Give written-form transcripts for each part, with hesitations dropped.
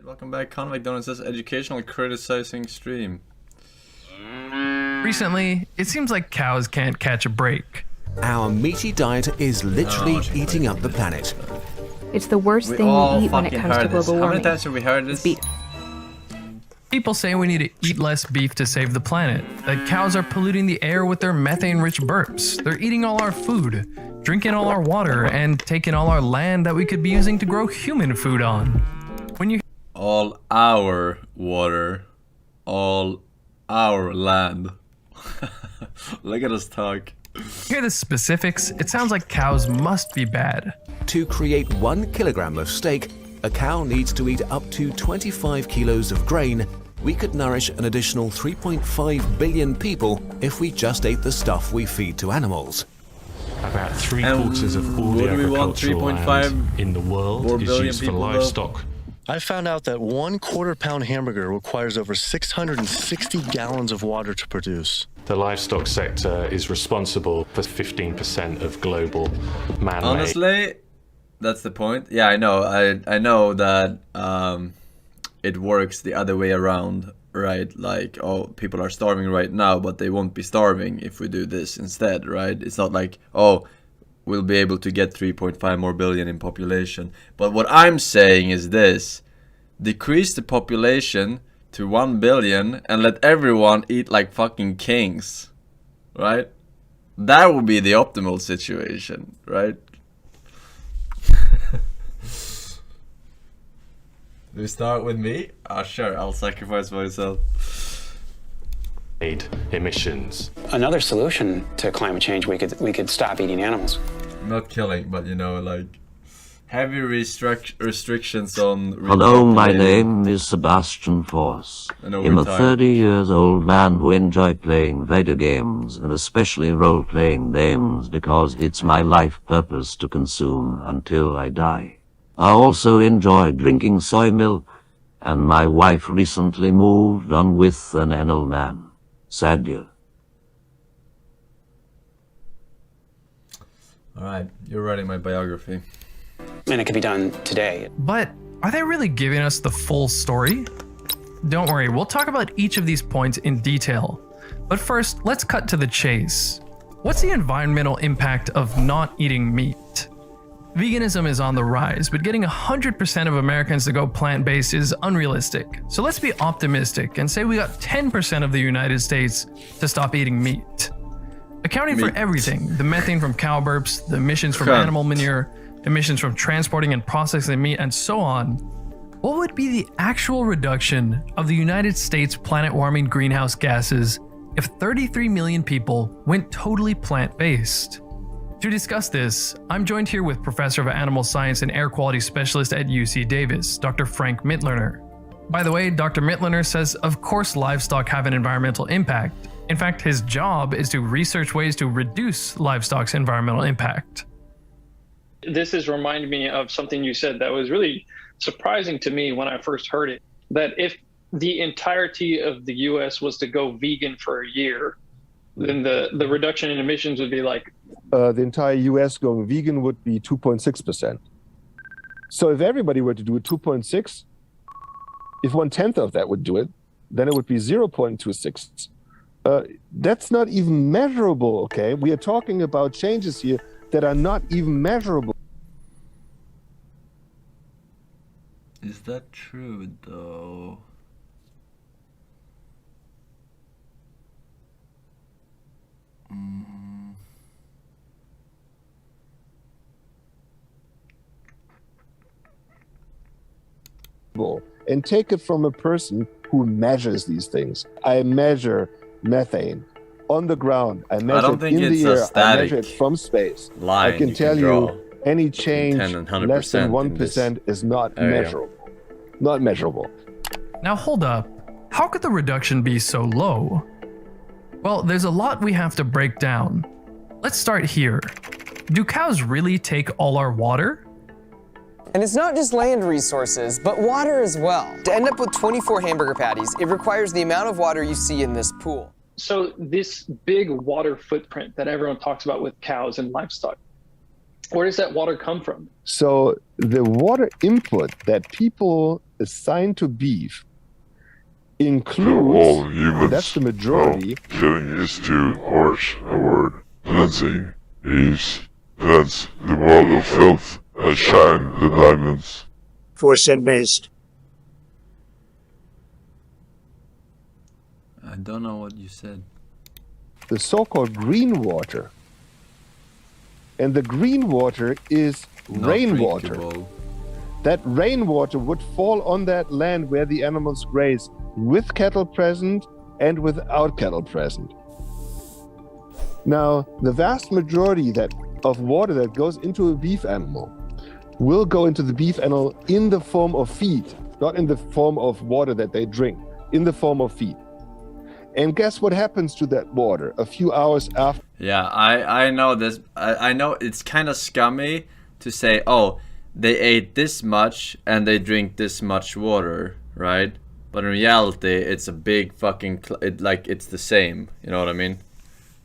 welcome back. Convict Donut says educational criticizing stream. Recently, it seems like cows can't catch a break. Our meaty diet is literally eating up the planet. It's the worst thing we eat when it comes to global warming. How many times have we heard this? Beef. People say we need to eat less beef to save the planet, that cows are polluting the air with their methane-rich burps, they're eating all our food, drinking all our water, and taking all our land that we could be using to grow human food on. When you all our water, all our land. Look at us talk. hear the specifics, it sounds like cows must be bad. To create 1 kilogram of steak, a cow needs to eat up to 25 kilos of grain. We could nourish an additional 3.5 billion people if we just ate the stuff we feed to animals. About 3/4 of all the agricultural land in the world is used for livestock. I found out that 1/4 pound hamburger requires over 660 gallons of water to produce. The livestock sector is responsible for 15% of global man-made. Honestly, that's the point. Yeah, I know. I know that it works the other way around, right? Like, oh, people are starving right now, but they won't be starving if we do this instead, right? It's not like, oh, we'll be able to get 3.5 more billion in population. But what I'm saying is this: decrease the population to 1 billion and let everyone eat like fucking kings, right? That would be the optimal situation, right? Do we start with me? Ah, sure, I'll sacrifice myself. Emissions. Another solution to climate change, we could stop eating animals. Not killing, but you know, like heavy restrictions on. Hello, my name is Sebastian Force. I'm a 30-year-old man who enjoy playing video games, and especially role-playing games, because it's my life purpose to consume until I die. I also enjoy drinking soy milk, and my wife recently moved on with an animal man. Sad dear. Alright, you're writing my biography. And it could be done today. But are they really giving us the full story? Don't worry, we'll talk about each of these points in detail. But first, let's cut to the chase. What's the environmental impact of not eating meat? Veganism is on the rise, but getting 100% of Americans to go plant-based is unrealistic. So let's be optimistic and say we got 10% of the United States to stop eating meat. Accounting for everything, the methane from cow burps, the emissions from animal manure, emissions from transporting and processing meat, and so on, what would be the actual reduction of the United States planet-warming greenhouse gases if 33 million people went totally plant-based? To discuss this, I'm joined here with Professor of Animal Science and Air Quality Specialist at UC Davis, Dr. Frank Mitloehner. By the way, Dr. Mitloehner says of course livestock have an environmental impact. In fact, his job is to research ways to reduce livestock's environmental impact. This has reminded me of something you said that was really surprising to me when I first heard it, that if the entirety of the US was to go vegan for a year, then the reduction in emissions would be like... the entire US going vegan would be 2.6%. So if everybody were to do it 2.6, if 1/10 of that would do it, then it would be 0.26. That's not even measurable, okay? We are talking about changes here that are not even measurable. Is that true, though? And take it from a person who measures these things. I measure methane on the ground. I measure it in the air. I measure it from space. I can tell you any change less than 1% is not measurable. Not measurable. Now hold up. How could the reduction be so low? Well, there's a lot we have to break down. Let's start here. Do cows really take all our water? And it's not just land resources, but water as well. To end up with 24 hamburger patties, it requires the amount of water you see in this pool. So this big water footprint that everyone talks about with cows and livestock, Where does that water come from? So the water input that people assign to beef includes, that's the majority. Killing is too harsh a word. Cleansing is cleanse the world of filth and shine the diamonds. Forsen based. I don't know what you said. The so-called green water. And the green water is rainwater. drinkable. That rainwater would fall on that land where the animals graze, with cattle present and without cattle present. Now, the vast majority of water that goes into a beef animal will go into the beef animal in the form of feed, not in the form of water that they drink, in the form of feed. And guess what happens to that water a few hours after? Yeah, I know this. I know it's kind of scummy to say, oh, they ate this much and they drink this much water, right? But in reality, it's a big fucking, it's the same. You know what I mean?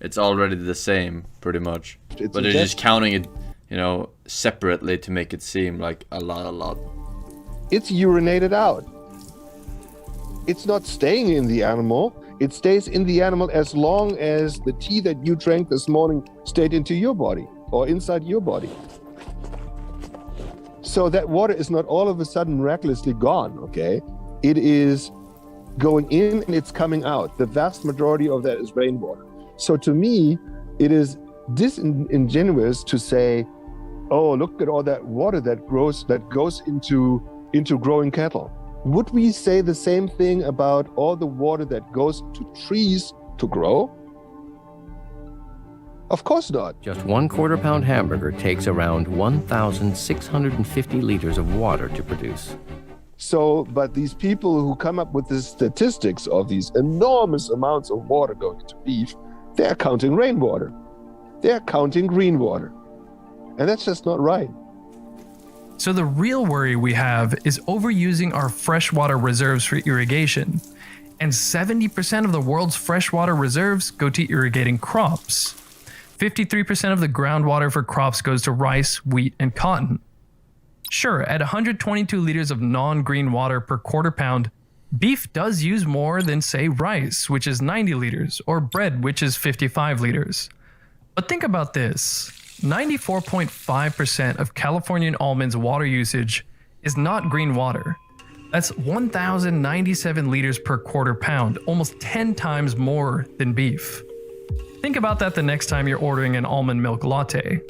It's already the same, pretty much. But they're just counting it, you know, separately to make it seem like a lot. It's urinated out. It's not staying in the animal. It stays in the animal as long as the tea that you drank this morning stayed into your body or inside your body. So that water is not all of a sudden miraculously gone, okay? It is going in and it's coming out. The vast majority of that is rainwater. So to me, it is disingenuous to say, oh, look at all that water that goes into growing cattle. Would we say the same thing about all the water that goes to trees to grow? Of course not. Just 1/4 pound hamburger takes around 1,650 liters of water to produce. So, but these people who come up with the statistics of these enormous amounts of water going into beef, they're counting rainwater. They're counting green water. And that's just not right. So the real worry we have is overusing our freshwater reserves for irrigation. And 70% of the world's freshwater reserves go to irrigating crops. 53% of the groundwater for crops goes to rice, wheat, and cotton. Sure, at 122 liters of non-green water per 1/4 pound, beef does use more than, say, rice, which is 90 liters, or bread, which is 55 liters. But think about this. 94.5% of Californian almonds' water usage is not green water. That's 1,097 liters per 1/4 pound, almost 10 times more than beef. Think about that the next time you're ordering an almond milk latte.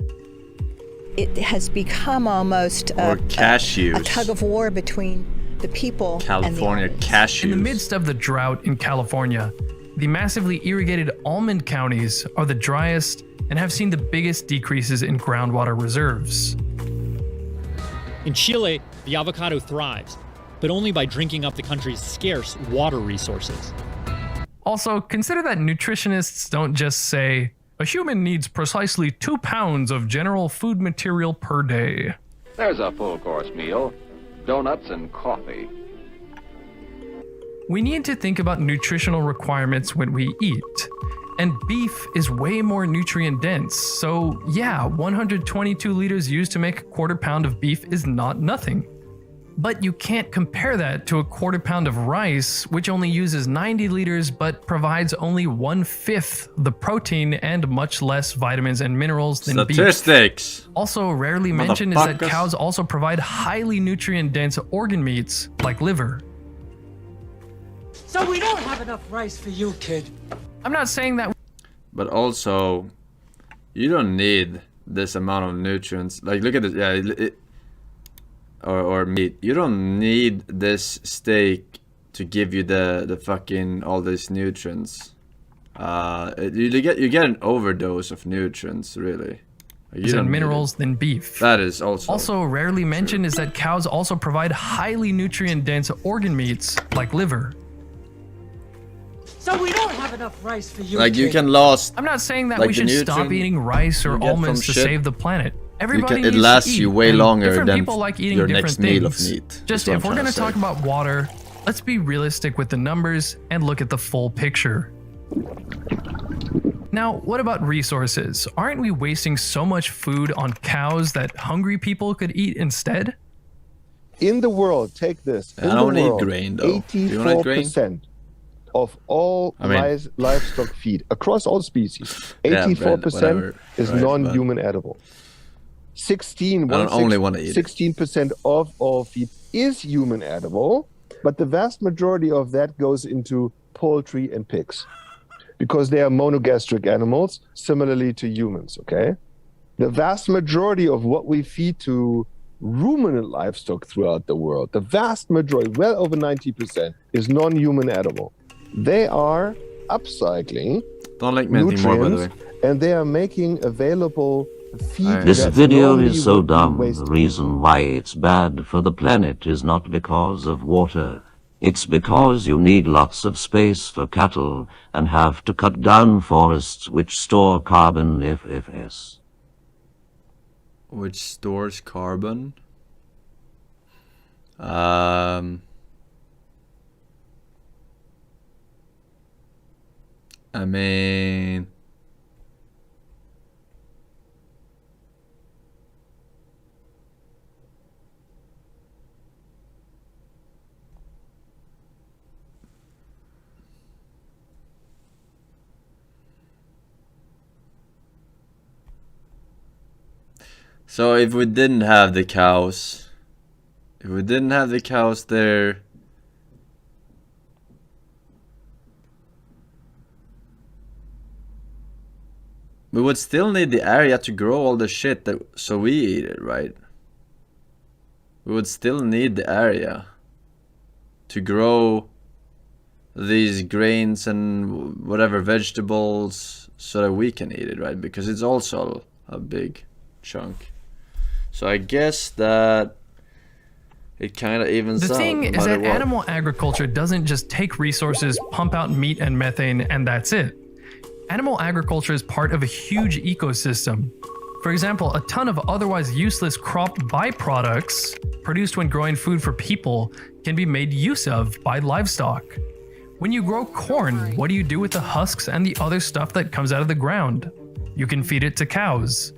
It has become almost a tug of war between the people California and the cashews. In the midst of the drought in California, the massively irrigated almond counties are the driest and have seen the biggest decreases in groundwater reserves. In Chile, the avocado thrives, but only by drinking up the country's scarce water resources. Also, consider that nutritionists don't just say, a human needs precisely 2 pounds of general food material per day. There's a full-course meal, donuts and coffee. We need to think about nutritional requirements when we eat. And beef is way more nutrient dense, so yeah, 122 liters used to make a 1/4 pound of beef is not nothing. But you can't compare that to a 1/4 pound of rice, which only uses 90 liters but provides only 1/5 the protein and much less vitamins and minerals than Statistics. beef. Also rarely mentioned is that cows also provide highly nutrient dense organ meats like liver. So we don't have enough rice for you, kid. I'm not saying that. But also, you don't need this amount of nutrients. Like, look at this. Yeah, or meat. You don't need this steak to give you the fucking all these nutrients. You get an overdose of nutrients, really. Like, you don't minerals than beef. That is also rarely mentioned is that cows also provide highly nutrient dense organ meats like liver. So we don't have enough rice for you. Like, you can lose. I'm not saying that like, we should stop eating rice or almonds to save the planet. Everybody it lasts you way longer different than people like eating your different next things. meal of meat. Just if we're going to talk about water, let's be realistic with the numbers and look at the full picture. Now, what about resources? Aren't we wasting so much food on cows that hungry people could eat instead? In the world, take this. I don't eat grain though. 84% of all livestock feed across all species, 84% is non-human edible. 16% of all feed is human edible, but the vast majority of that goes into poultry and pigs because they are monogastric animals, similarly to humans, okay? The vast majority of what we feed to ruminant livestock throughout the world, the vast majority, well over 90%, is non-human edible. They are upcycling nutrients, and they are making available feed. This video is so dumb. The reason why it's bad for the planet is not because of water. It's because you need lots of space for cattle and have to cut down forests which store carbon FFS. Which stores carbon? I mean, so if we didn't have the cows, there, we would still need the area to grow all the shit so we eat it, right? We would still need the area to grow these grains and whatever vegetables so that we can eat it, right? Because it's also a big chunk. So I guess that it kind of evens out. The thing is that animal agriculture doesn't just take resources, pump out meat and methane, and that's it. Animal agriculture is part of a huge ecosystem. For example, a ton of otherwise useless crop byproducts produced when growing food for people can be made use of by livestock. When you grow corn, what do you do with the husks and the other stuff that comes out of the ground? You can feed it to cows.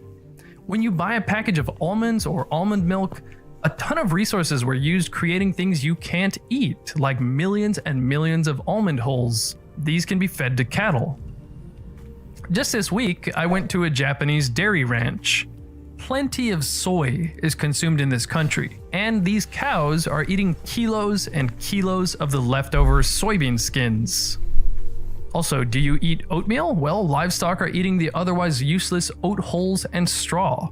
When you buy a package of almonds or almond milk, a ton of resources were used creating things you can't eat, like millions and millions of almond hulls. These can be fed to cattle. Just this week, I went to a Japanese dairy ranch. Plenty of soy is consumed in this country, and these cows are eating kilos and kilos of the leftover soybean skins. Also, do you eat oatmeal? Well, livestock are eating the otherwise useless oat hulls and straw.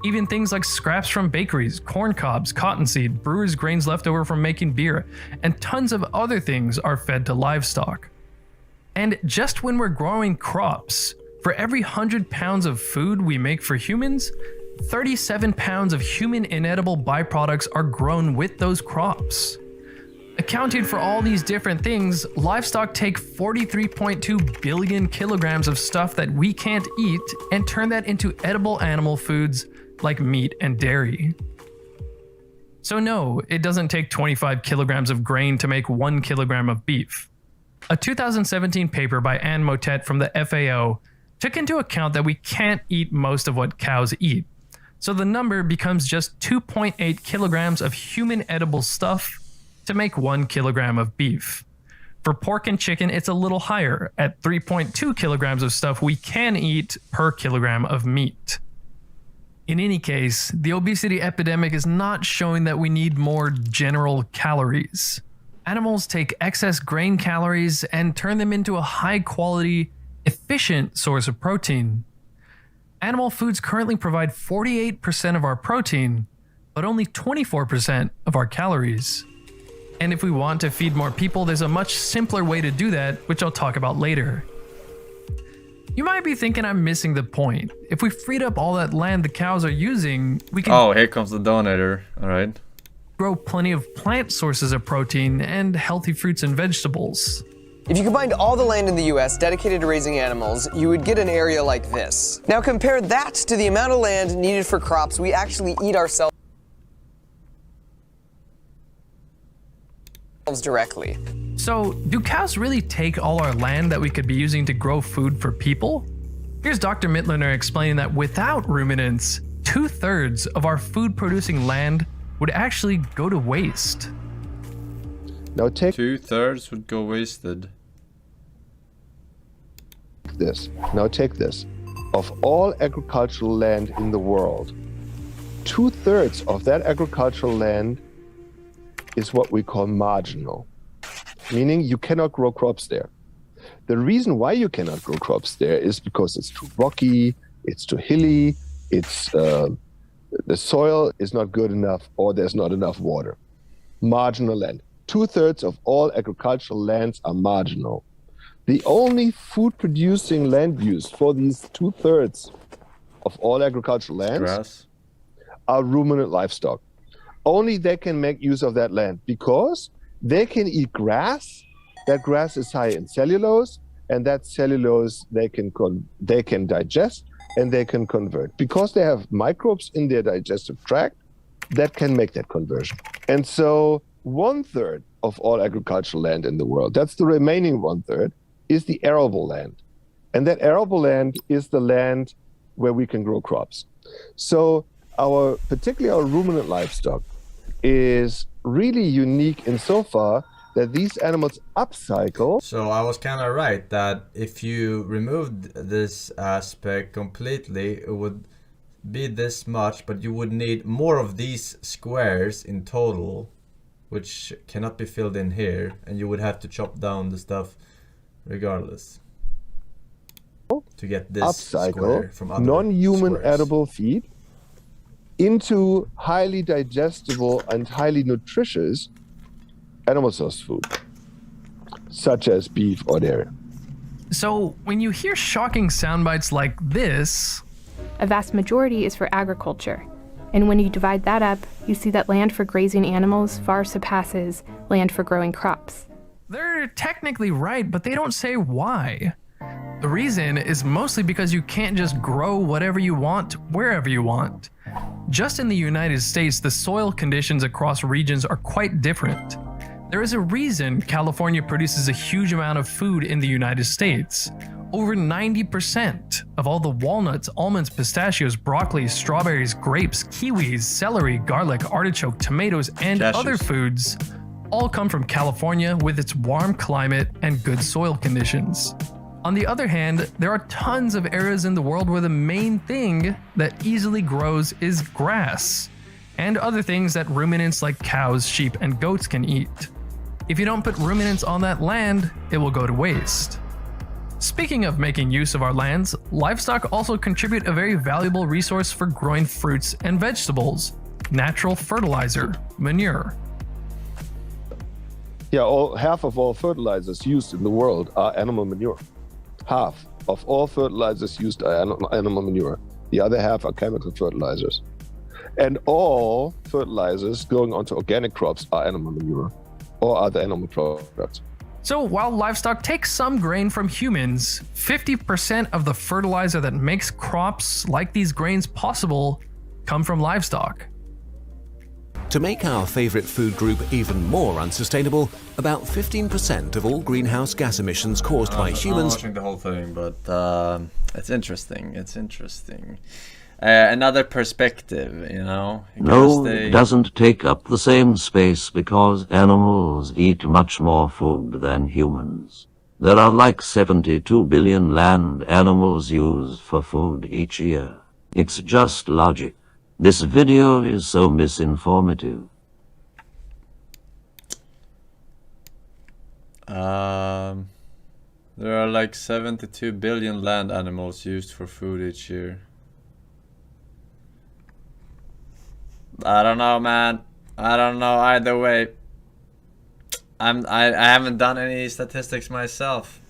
Even things like scraps from bakeries, corn cobs, cottonseed, brewers' grains left over from making beer, and tons of other things are fed to livestock. And just when we're growing crops, for every 100 pounds of food we make for humans, 37 pounds of human inedible byproducts are grown with those crops. Accounting for all these different things, livestock take 43.2 billion kilograms of stuff that we can't eat and turn that into edible animal foods like meat and dairy. So no, it doesn't take 25 kilograms of grain to make 1 kilogram of beef. A 2017 paper by Anne Motet from the FAO took into account that we can't eat most of what cows eat. So the number becomes just 2.8 kilograms of human edible stuff to make 1 kilogram of beef. For pork and chicken, it's a little higher, at 3.2 kilograms of stuff we can eat per kilogram of meat. In any case, the obesity epidemic is not showing that we need more general calories. Animals take excess grain calories and turn them into a high-quality, efficient source of protein. Animal foods currently provide 48% of our protein, but only 24% of our calories. And if we want to feed more people, there's a much simpler way to do that, which I'll talk about later. You might be thinking I'm missing the point. If we freed up all that land the cows are using, we can— Oh, here comes the donator. All right. Grow plenty of plant sources of protein and healthy fruits and vegetables. If you combined all the land in the US dedicated to raising animals, you would get an area like this. Now compare that to the amount of land needed for crops we actually eat ourselves directly. So, do cows really take all our land that we could be using to grow food for people? Here's Dr. Mittliner explaining that without ruminants, 2/3 of our food-producing land would actually go to waste. Now take 2/3 would go wasted. This. Now take this. Of all agricultural land in the world, 2/3 of that agricultural land is what we call marginal, meaning you cannot grow crops there. The reason why you cannot grow crops there is because it's too rocky, it's too hilly, it's the soil is not good enough, or there's not enough water. Marginal land. 2/3 of all agricultural lands are marginal. The only food-producing land use for these 2/3 of all agricultural lands are ruminant livestock. Only they can make use of that land because they can eat grass. That grass is high in cellulose, and that cellulose they can digest and they can convert. Because they have microbes in their digestive tract that can make that conversion. And so 1/3 of all agricultural land in the world, that's the remaining 1/3, is the arable land. And that arable land is the land where we can grow crops. So particularly our ruminant livestock is really unique insofar that these animals upcycle. So I was kind of right that if you removed this aspect completely, it would be this much, but you would need more of these squares in total, which cannot be filled in here, and you would have to chop down the stuff regardless to get this upcycle from other non-human squares. edible feed into highly digestible and highly nutritious animal source food, such as beef or dairy. So when you hear shocking sound bites like this, a vast majority is for agriculture. And when you divide that up, you see that land for grazing animals far surpasses land for growing crops. they're technically right, but they don't say why. The reason is mostly because you can't just grow whatever you want, wherever you want. Just in the United States, the soil conditions across regions are quite different. There is a reason California produces a huge amount of food in the United States. Over 90% of all the walnuts, almonds, pistachios, broccoli, strawberries, grapes, kiwis, celery, garlic, artichoke, tomatoes, and other foods all come from California with its warm climate and good soil conditions. On the other hand, there are tons of areas in the world where the main thing that easily grows is grass, and other things that ruminants like cows, sheep, and goats can eat. If you don't put ruminants on that land, it will go to waste. Speaking of making use of our lands, livestock also contribute a very valuable resource for growing fruits and vegetables: natural fertilizer, manure. Yeah, half of all fertilizers used in the world are animal manure. Half of all fertilizers used are animal manure. The other half are chemical fertilizers. And all fertilizers going onto organic crops are animal manure or other animal products. So while livestock takes some grain from humans, 50% of the fertilizer that makes crops like these grains possible come from livestock. To make our favorite food group even more unsustainable, about 15% of all greenhouse gas emissions caused by humans... I'm watching the whole thing, but it's interesting. It's interesting. Another perspective, you know? No, it doesn't take up the same space because animals eat much more food than humans. There are like 72 billion land animals used for food each year. It's just logic. This video is so misinformative. There are like 72 billion land animals used for food each year. I don't know, man. I don't know either way. I haven't done any statistics myself.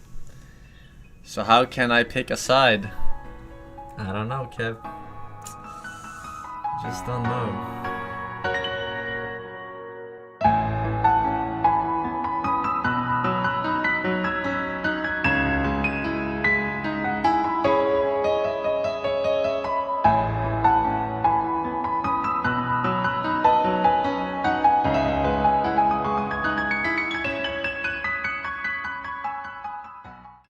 So how can I pick a side? I don't know, Kev. Just don't know.